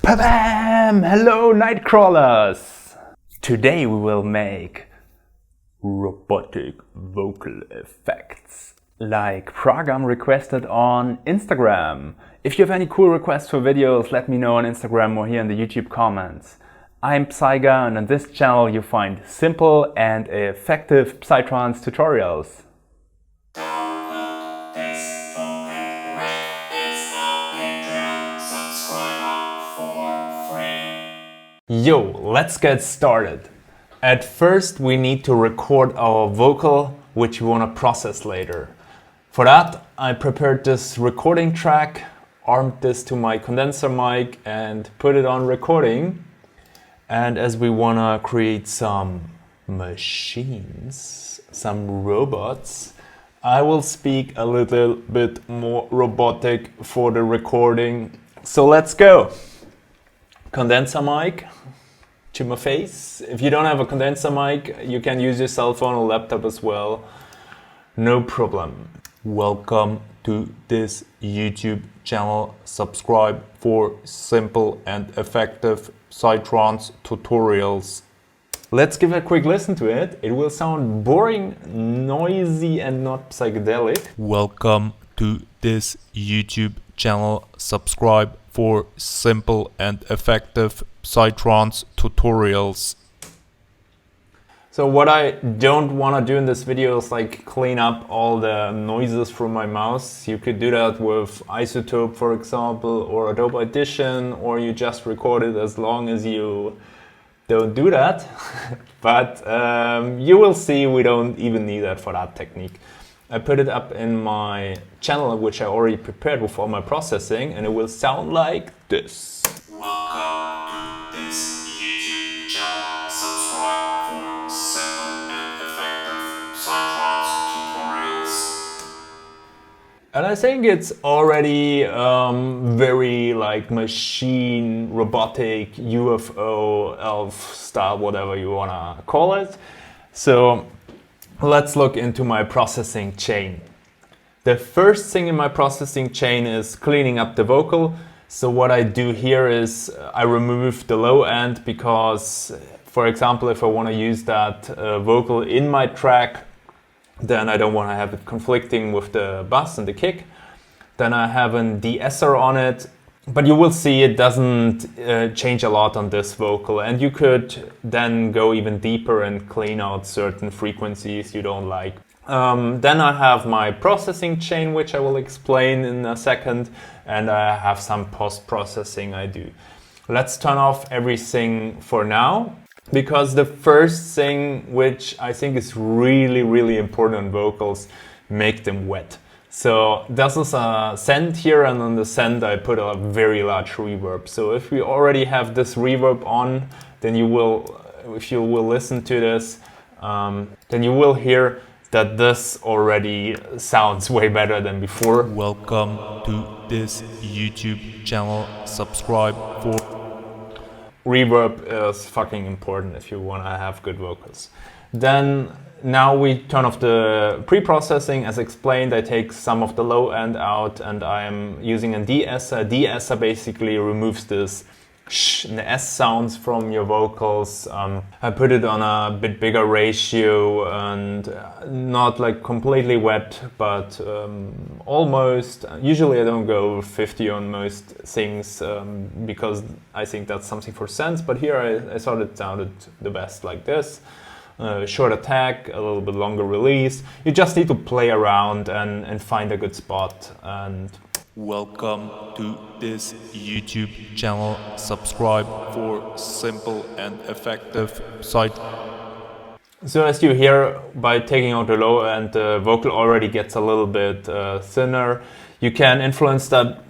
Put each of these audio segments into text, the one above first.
Pabam! Hello night crawlers! Today we will make robotic vocal effects like Pragam requested on Instagram. If you have any cool requests for videos, let me know on Instagram or here in the YouTube comments. I'm Psiger, and on this channel you find simple and effective Psytrance tutorials. Yo, let's get started. At first we need to record our vocal, which we want to process later. For that I prepared this recording track, armed this to my condenser mic and put it on recording. And as we want to create some machines, some robots, I will speak a little bit more robotic for the recording. So let's go. Condenser mic to my face. If you don't have a condenser mic, you can use your cell phone or laptop as well. No problem. Welcome to this YouTube channel. Subscribe for simple and effective Psytrance tutorials. Let's give a quick listen to it. It will sound boring, noisy and not psychedelic. Welcome to this YouTube channel. Subscribe for simple and effective Psytrance tutorials. So what I don't want to do in this video is like clean up all the noises from my mouse. You could do that with Isotope, for example, or Adobe Audition, or you just record it as long as you don't do that. But you will see we don't even need that for that technique. I put it up in my channel, which I already prepared with all my processing, and it will sound like this. Welcome to this YouTube channel. Subscribe for simple and effective Psytrance tutorials. And I think it's already very like machine, robotic, UFO, elf style, whatever you wanna call it. So let's look into my processing chain. The first thing in my processing chain is cleaning up the vocal. So what I do here is I remove the low end because, for example, if I want to use that vocal in my track, then I don't want to have it conflicting with the bass and the kick. Then I have an de-esser on it. But you will see it doesn't change a lot on this vocal, and you could then go even deeper and clean out certain frequencies you don't like. Then I have my processing chain, which I will explain in a second, and I have some post-processing I do. Let's turn off everything for now, because the first thing which I think is really important on vocals, make them wet. So this is a send here, and on the send I put a very large reverb. So if we already have this reverb on, then you will, if you will listen to this, then you will hear that this already sounds way better than before. Welcome to this YouTube channel. Subscribe for... Reverb is fucking important if you want to have good vocals. Then now we turn off the pre-processing. As explained, I take some of the low end out and I'm using a de-esser. De-esser basically removes this sh and the s sounds from your vocals. I put it on a bit bigger ratio and not like completely wet, but almost. Usually I don't go 50 on most things because I think that's something for sense, but here I thought it sounded the best like this. Short attack, a little bit longer release. You just need to play around and find a good spot. And welcome to this YouTube channel. Subscribe for simple and effective site. So as you hear, by taking out the low end, the vocal already gets a little bit thinner. You can influence that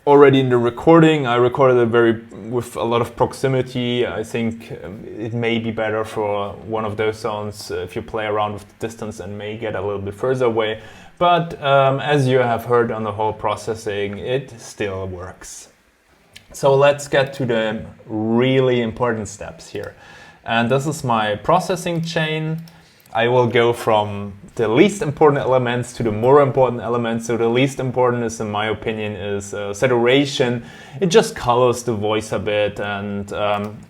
already in the recording. I recorded it with a lot of proximity. I think it may be better for one of those sounds if you play around with the distance and may get a little bit further away. But as you have heard on the whole processing, it still works. So let's get to the really important steps here. And this is my processing chain. I will go from the least important elements to the more important elements. So the least important is, in my opinion, is saturation. It just colors the voice a bit, and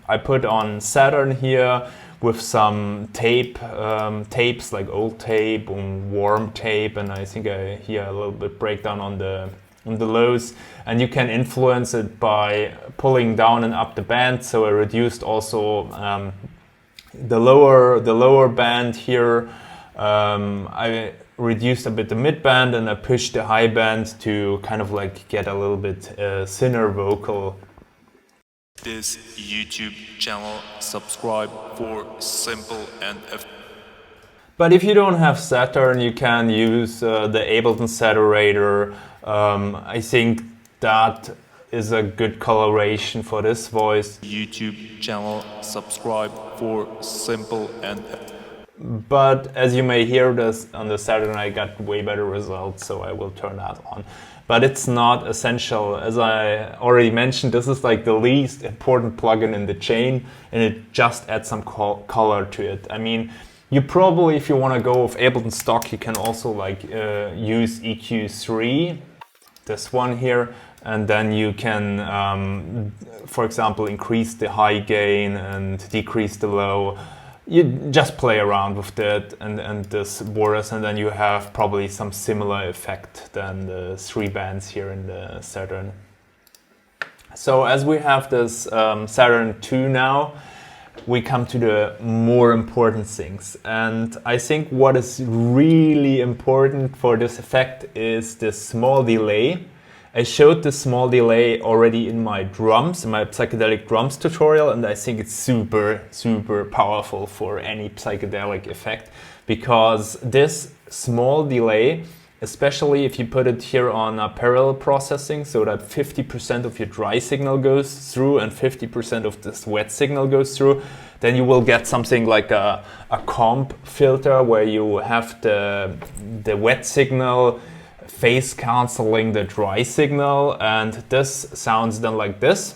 I put on Saturn here with some tapes like old tape and warm tape, and I think I hear a little bit breakdown on the lows, and you can influence it by pulling down and up the band. So I reduced also the lower band here. I reduced a bit the mid band, and I pushed the high band to kind of like get a little bit thinner vocal. This YouTube channel, subscribe for simple and But if you don't have Saturn, you can use the Ableton saturator. I think that is a good coloration for this voice. YouTube channel, subscribe for simple and But as you may hear this on the Saturn, I got way better results, so I will turn that on. But it's not essential. As I already mentioned, this is like the least important plugin in the chain, and it just adds some color to it. I mean, you probably, if you want to go with Ableton stock, you can also like use EQ3, this one here, and then you can, for example, increase the high gain and decrease the low. You just play around with that and this borders, and then you have probably some similar effect than the 3 bands here in the Saturn. So as we have this Saturn 2 now, we come to the more important things. And I think what is really important for this effect is the small delay. I showed the small delay already in my drums, in my psychedelic drums tutorial, and I think it's super, super powerful for any psychedelic effect, because this small delay, especially if you put it here on a parallel processing, so that 50% of your dry signal goes through and 50% of this wet signal goes through, then you will get something like a comp filter where you have the wet signal phase cancelling the dry signal, and this sounds then like this.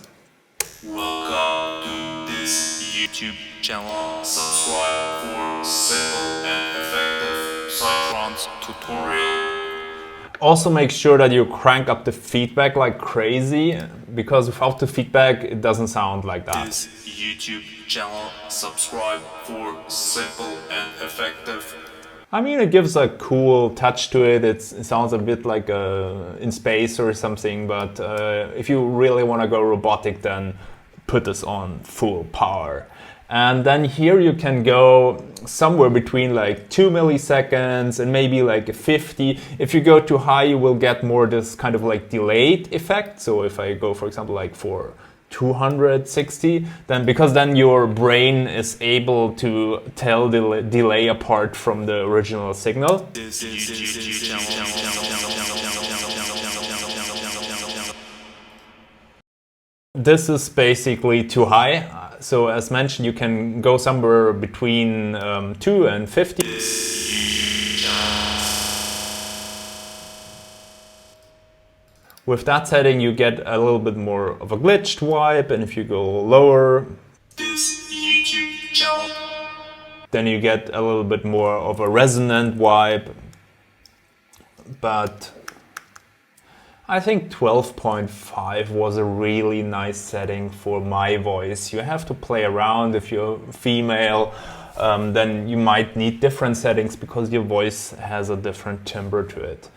Welcome to this YouTube channel. Subscribe for simple and effective Psytrance tutorial. Also make sure that you crank up the feedback like crazy, because without the feedback it doesn't sound like that. This YouTube channel, subscribe for simple and effective. I mean, it gives a cool touch to it. It sounds a bit like in space or something, but if you really want to go robotic, then put this on full power. And then here you can go somewhere between like 2 milliseconds and maybe like 50. If you go too high, you will get more this kind of like delayed effect. So if I go, for example, like for 260, then because then your brain is able to tell the delay apart from the original signal. This is basically too high. So as mentioned, you can go somewhere between 2 and 50. With that setting, you get a little bit more of a glitched vibe, and if you go lower, then you get a little bit more of a resonant vibe. But I think 12.5 was a really nice setting for my voice. You have to play around. If you're female, then you might need different settings because your voice has a different timbre to it.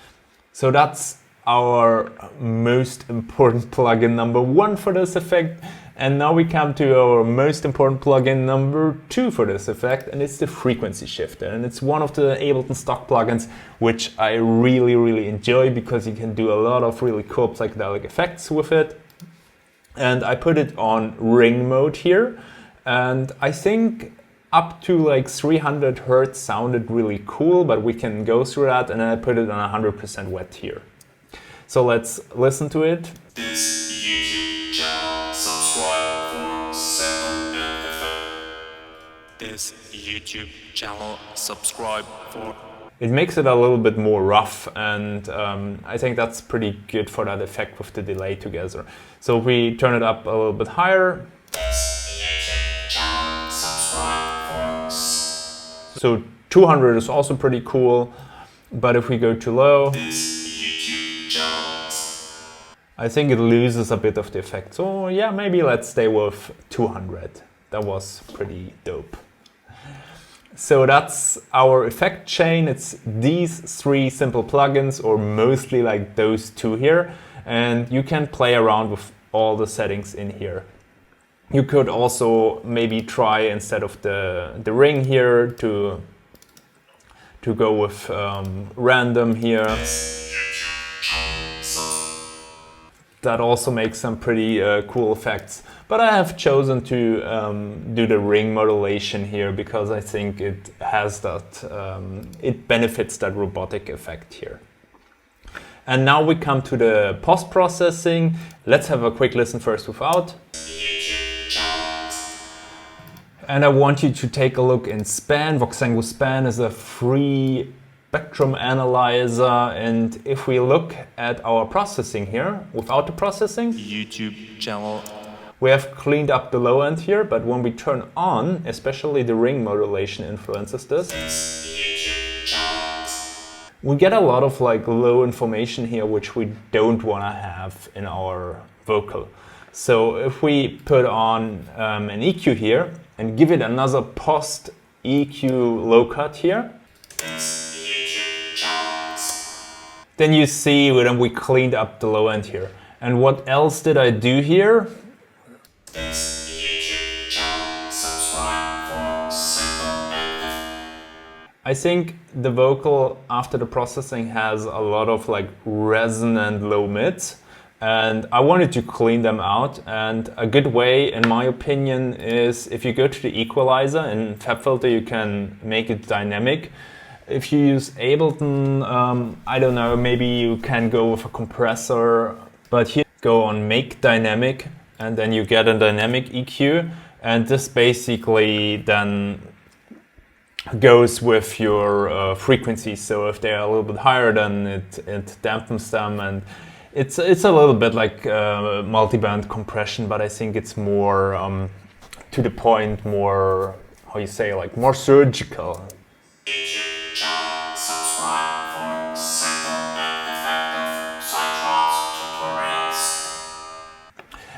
So that's our most important plugin number 1 for this effect. And now we come to our most important plugin number 2 for this effect, and it's the frequency shifter. And it's one of the Ableton stock plugins which I really, really enjoy, because you can do a lot of really cool psychedelic effects with it. And I put it on ring mode here, and I think up to like 300 Hertz sounded really cool, but we can go through that. And then I put it on 100% wet here. So let's listen to it. This YouTube channel, subscribe for simple and effective. This YouTube channel, subscribe for. It makes it a little bit more rough, and I think that's pretty good for that effect with the delay together. So if we turn it up a little bit higher. So 200 is also pretty cool, but if we go too low, I think it loses a bit of the effect. So yeah, maybe let's stay with 200. That was pretty dope. So that's our effect chain. It's these 3 simple plugins, or mostly like those 2 here. And you can play around with all the settings in here. You could also maybe try, instead of the ring here, to go with random here. That also makes some pretty cool effects. But I have chosen to do the ring modulation here because I think it has that, it benefits that robotic effect here. And now we come to the post-processing. Let's have a quick listen first without. And I want you to take a look in Span. Voxengo Span is a free spectrum analyzer, and if we look at our processing here, without the processing, YouTube channel, we have cleaned up the low end here, but when we turn on, especially the ring modulation influences this, we get a lot of like low information here, which we don't want to have in our vocal. So if we put on an EQ here and give it another post EQ low cut here, then you see when we cleaned up the low end here. And what else did I do here? I think the vocal after the processing has a lot of like resonant low mids, and I wanted to clean them out. And a good way, in my opinion, is if you go to the equalizer in FabFilter, you can make it dynamic. If you use Ableton, I don't know, maybe you can go with a compressor, but here go on Make Dynamic, and then you get a dynamic EQ, and this basically then goes with your frequencies. So if they're a little bit higher, then it dampens them, and it's a little bit like multi-band compression, but I think it's more to the point, more, how you say, like more surgical.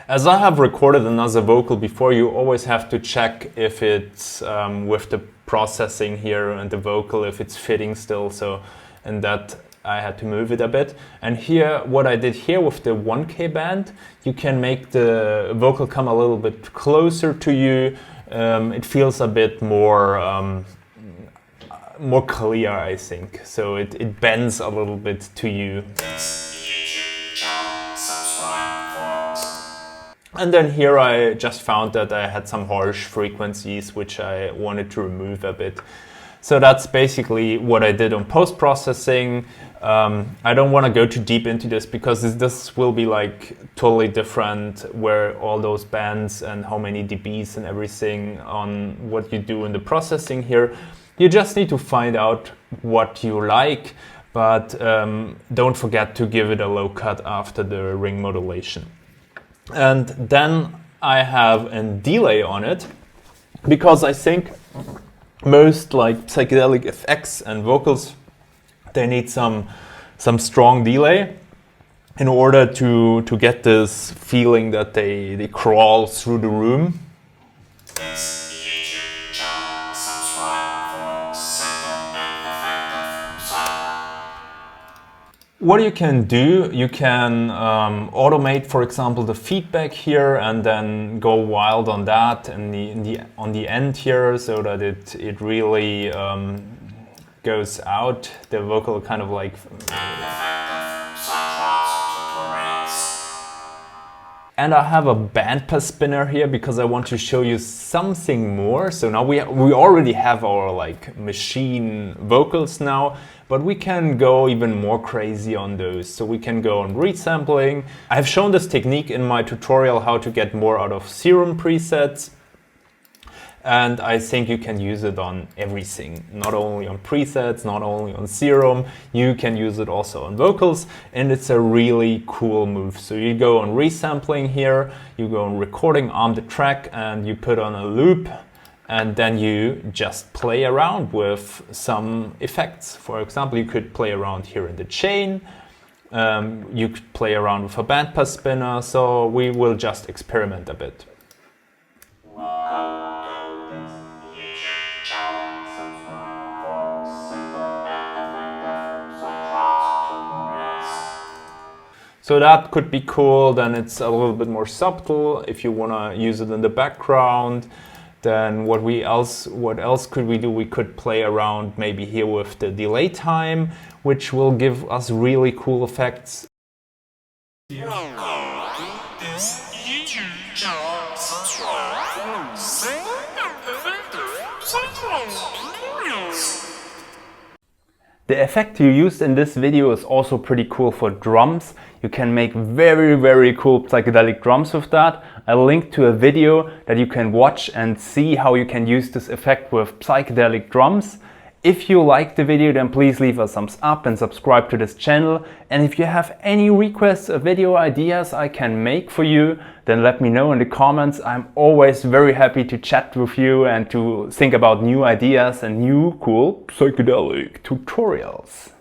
As I have recorded another vocal before, you always have to check if it's with the processing here and the vocal, if it's fitting still. So, and that I had to move it a bit. And here, what I did here with the 1K band, you can make the vocal come a little bit closer to you. It feels a bit more more clear, I think. So it bends a little bit to you. And then here I just found that I had some harsh frequencies which I wanted to remove a bit. So that's basically what I did on post-processing. I don't want to go too deep into this because this will be like totally different, where all those bands and how many dBs and everything on what you do in the processing here. You just need to find out what you like, but don't forget to give it a low cut after the ring modulation. And then I have a delay on it, because I think most like psychedelic effects and vocals, they need some strong delay in order to get this feeling that they crawl through the room. What you can do, you can automate, for example, the feedback here, and then go wild on that and on the end here, so that it really goes out. The vocal kind of like. And I have a bandpass spinner here because I want to show you something more. So now we already have our like machine vocals now, but we can go even more crazy on those. So we can go on resampling. I've shown this technique in my tutorial how to get more out of Serum presets. And I think you can use it on everything, not only on presets, not only on Serum, you can use it also on vocals, and it's a really cool move. So you go on resampling here, you go on recording on the track, and you put on a loop, and then you just play around with some effects. For example, you could play around here in the chain, you could play around with a bandpass spinner, so we will just experiment a bit. So that could be cool. Then it's a little bit more subtle. If you want to use it in the background, then what else could we do? We could play around maybe here with the delay time, which will give us really cool effects. The effect you used in this video is also pretty cool for drums. You can make very cool psychedelic drums with that. I'll link to a video that you can watch and see how you can use this effect with psychedelic drums. If you liked the video, then please leave a thumbs up and subscribe to this channel. And if you have any requests or video ideas I can make for you, then let me know in the comments. I'm always very happy to chat with you and to think about new ideas and new cool psychedelic tutorials.